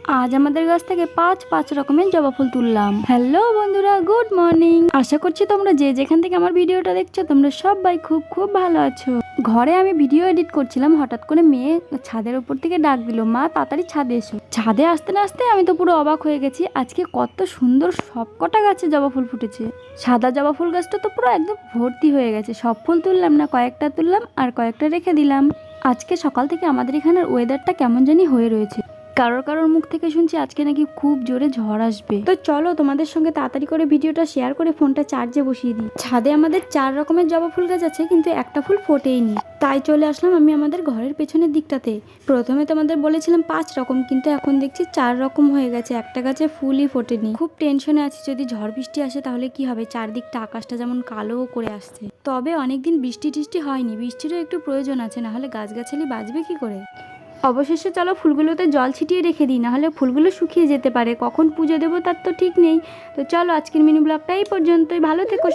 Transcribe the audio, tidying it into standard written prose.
আজ আমাদের গাছ থেকে পাঁচ রকমের জবা ফুল তুললাম। হ্যালো বন্ধুরা, গুড মর্নিং। আশা করছি তোমরা যে যেখান থেকে আমার ভিডিওটা দেখছো তোমরা সবাই খুব খুব ভালো আছো। ঘরে আমি ভিডিও এডিট করছিলাম, হঠাৎ করে মেয়ে ছাদের উপর থেকে ডাক দিল, মা তাড়াতাড়ি ছাদে এসো। ছাদে আসতে না আসতে আমি তো পুরো অবাক হয়ে গেছি। আজকে কত সুন্দর সবকটা গাছে জবা ফুল ফুটেছে। সাদা জবা ফুল গাছটা তো পুরো একদম ভর্তি হয়ে গেছে। সব ফুল তুললাম না, কয়েকটা তুললাম আর কয়েকটা রেখে দিলাম। আজকে সকাল থেকে আমাদের এখানের ওয়েদারটা কেমন জানি হয়ে রয়েছে। কারোর মুখ থেকে শুনছি আজকে নাকি খুব জোরে ঝড় আসবে। তো চলো তোমাদের সঙ্গে তাড়াতাড়ি করে ভিডিওটা শেয়ার করে ফোনটা চার্জে বসিয়ে দিই। ছাদে আমাদের 4 রকমের জবা ফুল গাছ আছে, কিন্তু একটা ফুল ফোটেইনি। তাই চলে আসলাম আমি আমাদের ঘরের পেছনের দিকটাতে। প্রথমে তোমাদের বলেছিলাম 5 রকম, কিন্তু এখন দেখছি 4 রকম হয়ে গেছে। একটা গাছে ফুলই ফোটেনি। খুব টেনশনে আছি, যদি ঝড় বৃষ্টি আসে তাহলে কি হবে। চারদিকটা আকাশটা যেমন কালো করে আসছে। তবে অনেকদিন বৃষ্টি টিষ্টি হয়নি, বৃষ্টিরও একটু প্রয়োজন আছে, না হলে গাছগাছালি বাঁচবে কি করে। অবশেষে চলো ফুলগুলোতে জল ছিটিয়ে রেখে দিই, নাহলে ফুলগুলো শুকিয়ে যেতে পারে। কখন পুজো দেবো তার তো ঠিক নেই। তো চলো আজকের মিনি ব্লগটা এই পর্যন্তই। ভালো থেকো।